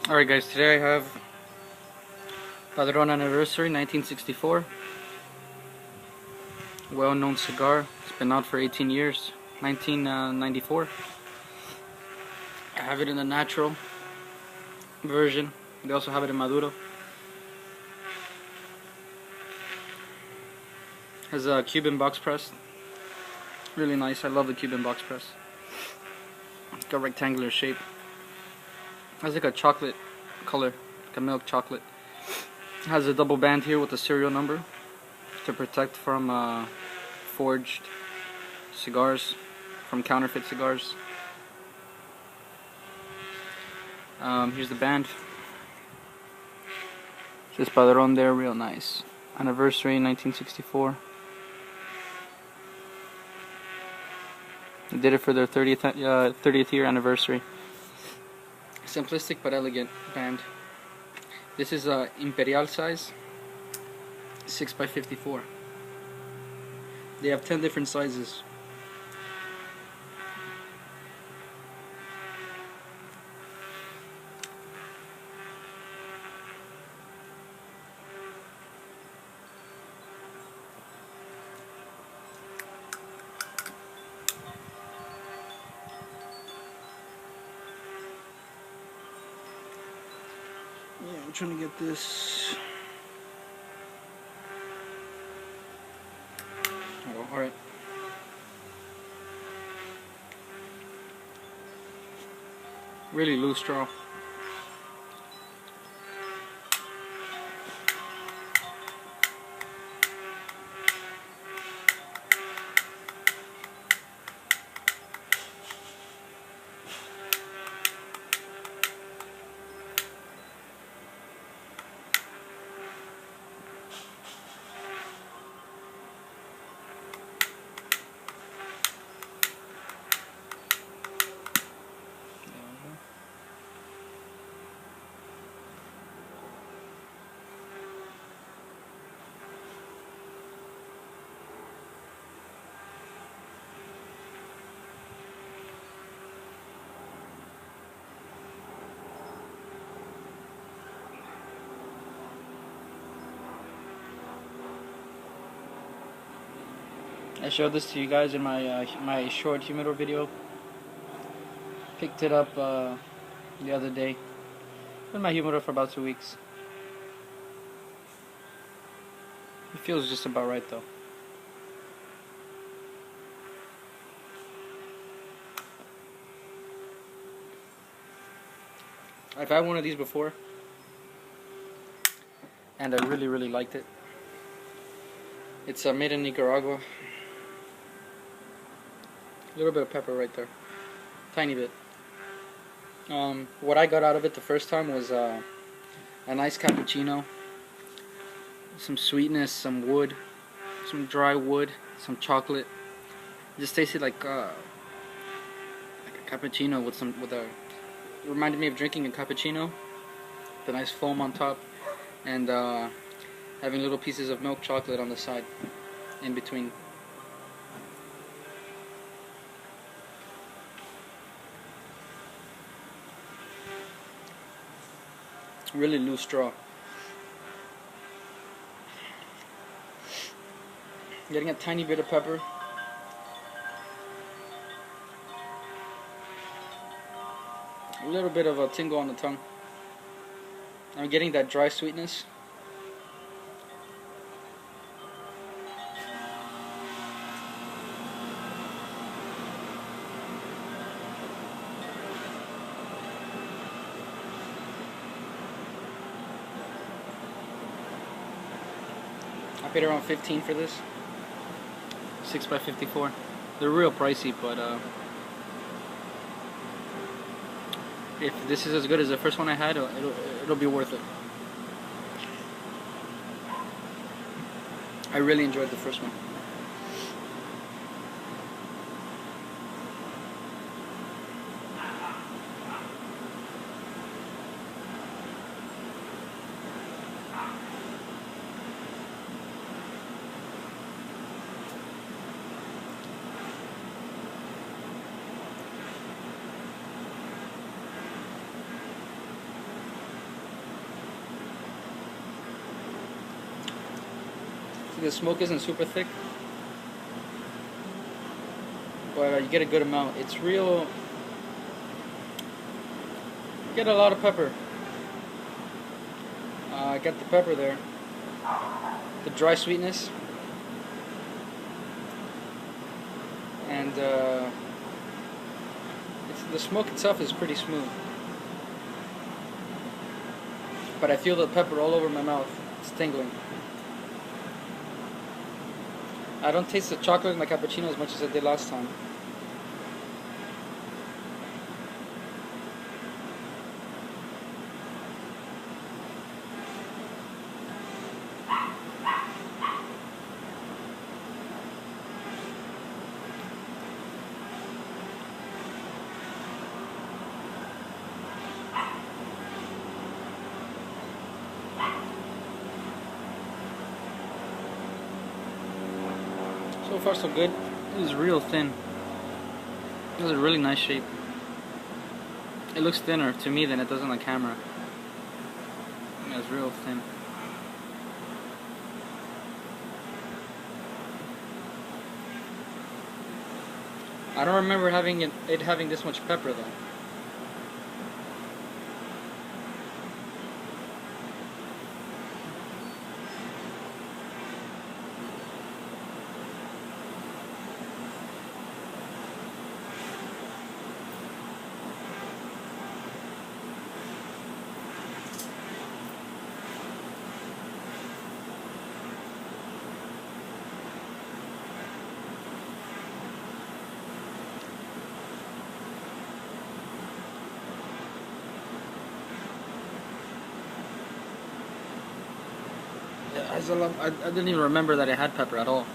Alright guys, today I have Padron anniversary 1964. Well-known cigar. It's been out for 18 years. 1994. I have it in the natural version. They also have it in Maduro. Has a Cuban Box Pressed. Really nice. I love the Cuban Box Press. It's got a rectangular shape. Has like a chocolate color, like a milk chocolate. Has a double band here with the serial number to protect from forged cigars, from counterfeit cigars. Here's the band. Says Padron there, real nice. Anniversary 1964. They did it for their 30th year anniversary. Simplistic but elegant band. This is a Imperial size, 6x54. They have 10 different sizes. Yeah, I'm trying to get this. Oh, alright. Really loose straw. I showed this to you guys in my short humidor video. Picked it up the other day. Been in my humidor for about 2 weeks. It feels just about right though. I've had one of these before, and I really liked it. It's made in Nicaragua. A little bit of pepper right there, tiny bit. What I got out of it the first time was a nice cappuccino, some sweetness, some wood, some dry wood, some chocolate. It just tasted like a cappuccino with a. It reminded me of drinking a cappuccino, the nice foam on top, and having little pieces of milk chocolate on the side, in between. Really loose straw. Getting a tiny bit of pepper. A little bit of a tingle on the tongue. I'm getting that dry sweetness. I paid around 15 for this. 6x54. They're real pricey, but if this is as good as the first one I had, it'll be worth it. I really enjoyed the first one. The smoke isn't super thick, but you get a good amount. It's real. You get a lot of pepper. I got the pepper there. The dry sweetness. And the smoke itself is pretty smooth. But I feel the pepper all over my mouth. It's tingling. I don't taste the chocolate in my cappuccino as much as I did last time. So far so good. It is real thin. It has a really nice shape. It looks thinner to me than it does on the camera. It's real thin. I don't remember having it having this much pepper though. I didn't even remember that it had pepper at all.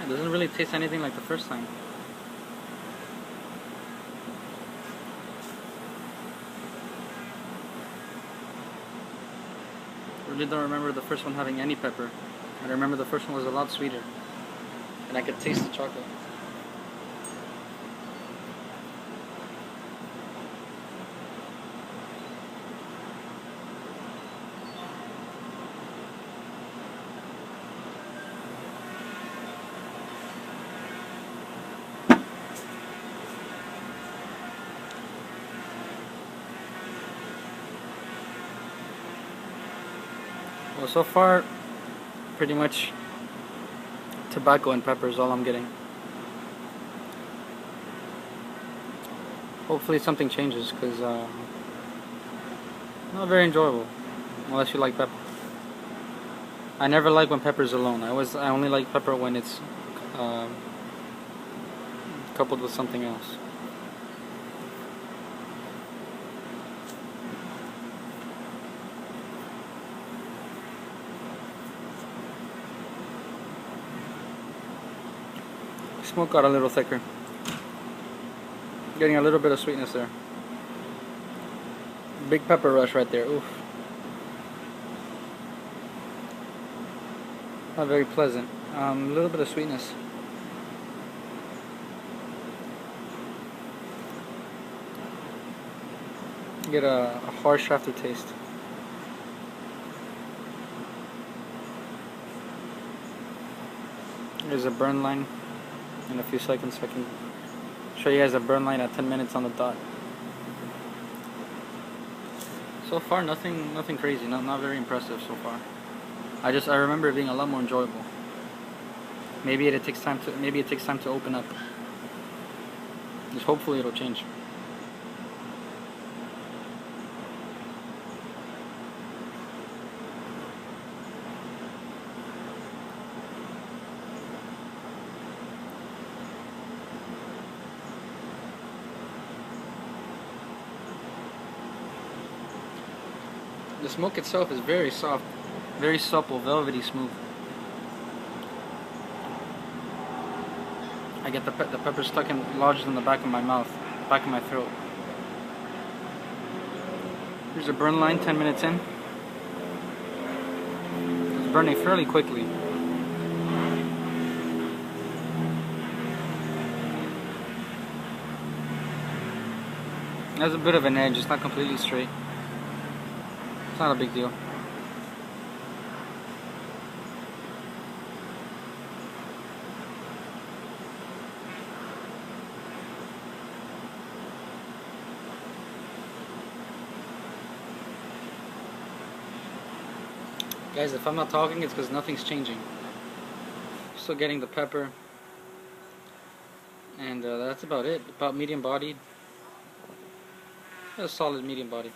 It doesn't really taste anything like the first time. I really don't remember the first one having any pepper. I remember the first one was a lot sweeter. And I could taste the chocolate. Well, so far, pretty much tobacco and pepper is all I'm getting. Hopefully something changes, because not very enjoyable, unless you like pepper. I never like when pepper's alone. I only like pepper when it's coupled with something else. Smoke got a little thicker. Getting a little bit of sweetness there. Big pepper rush right there. Oof. Not very pleasant. A little bit of sweetness. Get a harsh aftertaste. There's a burn line. In a few seconds I can show you guys a burn line at 10 minutes on the dot. So far nothing crazy, not very impressive so far. I remember it being a lot more enjoyable. Maybe it takes time to open up. Just hopefully it'll change. The smoke itself is very soft, very supple, velvety smooth. I get the pepper stuck and lodged in the back of my mouth, back of my throat. Here's a burn line 10 minutes in. It's burning fairly quickly. It has a bit of an edge, it's not completely straight. It's not a big deal. Guys, if I'm not talking, it's because nothing's changing. Still getting the pepper. And that's about it. About medium bodied. A solid medium body.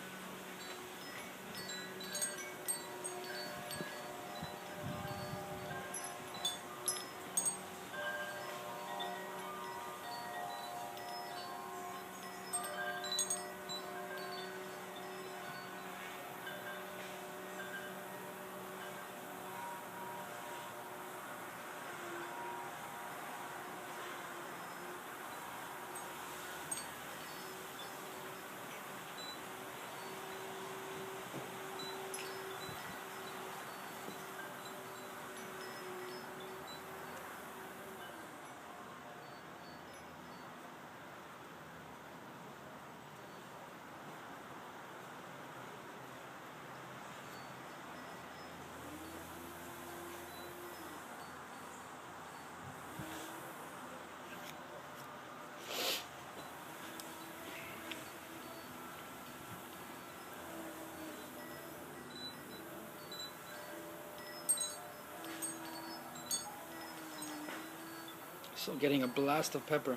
So getting a blast of pepper.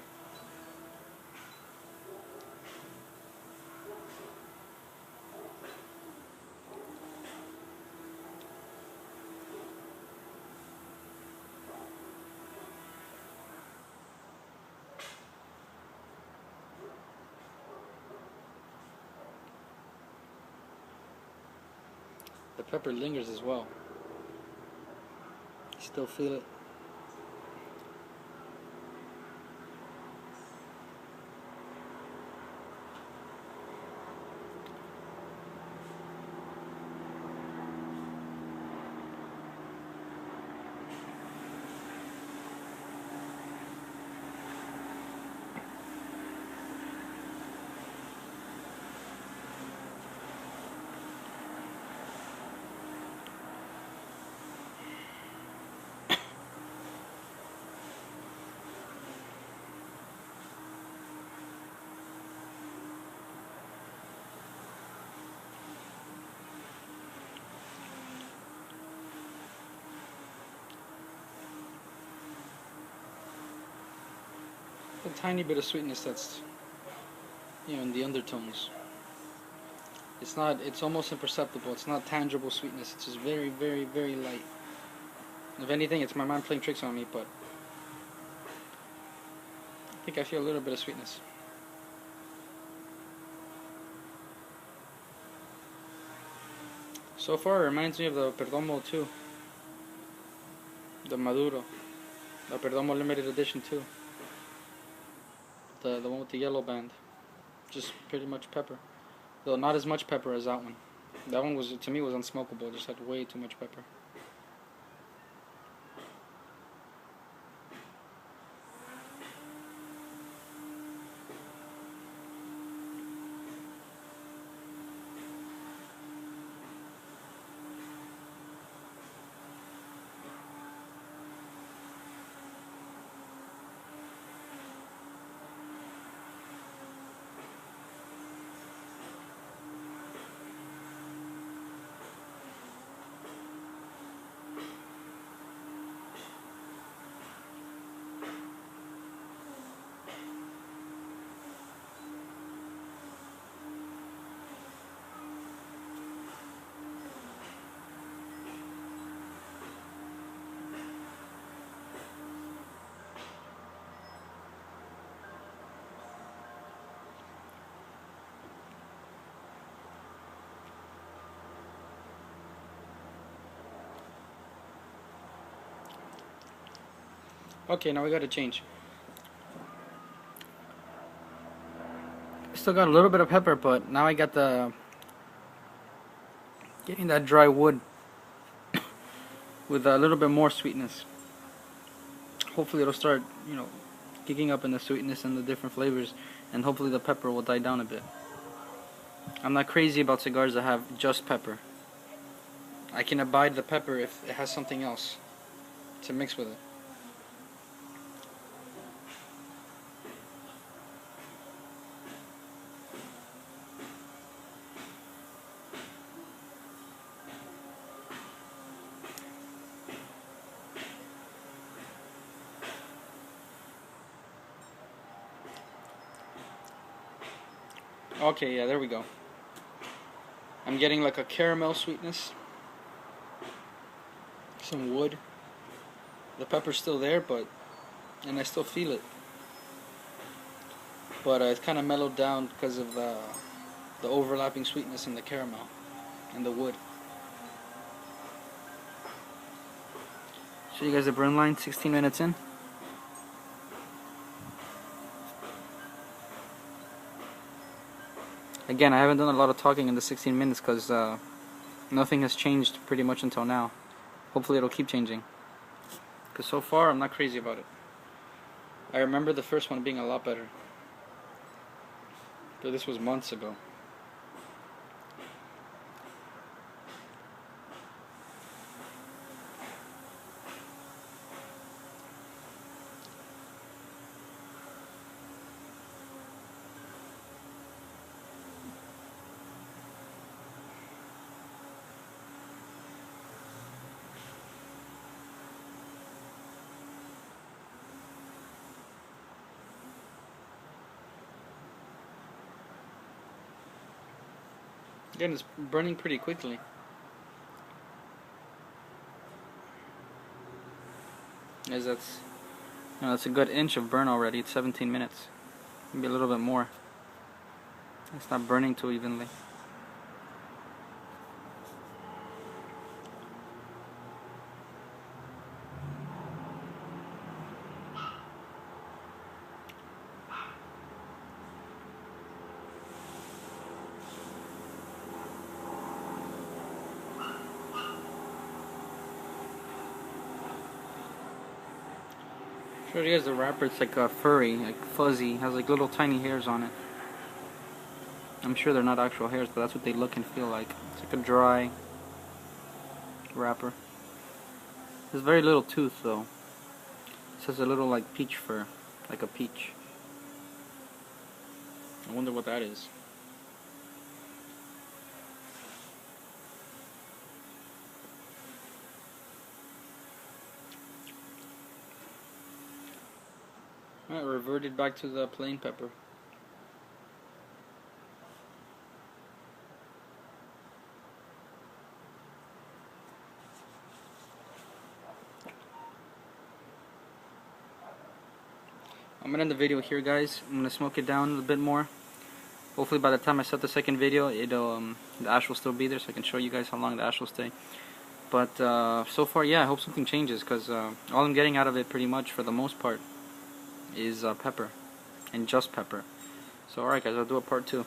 The pepper lingers as well. Still feel it. A tiny bit of sweetness that's, in the undertones. It's almost imperceptible. It's not tangible sweetness. It's just very, very, very light. If anything, it's my mind playing tricks on me, but I think I feel a little bit of sweetness. So far, it reminds me of the Perdomo 2. The Maduro. The Perdomo limited edition 2. The one with the yellow band. Just pretty much pepper. Though not as much pepper as that one. That one was, to me, was unsmokable. It just had way too much pepper. Okay, now we gotta change. Still got a little bit of pepper, but now I got the Getting that dry wood with a little bit more sweetness. Hopefully it'll start, you know, kicking up in the sweetness and the different flavors, and hopefully the pepper will die down a bit. I'm not crazy about cigars that have just pepper. I can abide the pepper if it has something else to mix with it. Okay, yeah, there we go. I'm getting like a caramel sweetness, some wood. The pepper's still there, and I still feel it. But it's kind of mellowed down because of the overlapping sweetness in the caramel and the wood. Show you guys the burn line 16 minutes in. Again, I haven't done a lot of talking in the 16 minutes because nothing has changed pretty much until now. Hopefully it'll keep changing, because so far I'm not crazy about it. I remember the first one being a lot better, but this was months ago. Again, it's burning pretty quickly. As that's a good inch of burn already. It's 17 minutes. Maybe a little bit more. It's not burning too evenly. Show you guys the wrapper. It's like furry, like fuzzy, has like little tiny hairs on it. I'm sure they're not actual hairs, but that's what they look and feel like. It's like a dry wrapper. There's very little tooth though. It says a little like peach fur, like a peach. I wonder what that is. Alright, reverted back to the plain pepper. I'm gonna end the video here, guys. I'm gonna smoke it down a little bit more. Hopefully by the time I set the second video, it'll the ash will still be there, so I can show you guys how long the ash will stay. But so far, yeah, I hope something changes, because all I'm getting out of it pretty much for the most part is pepper, and just pepper. So alright guys, I'll do a part 2.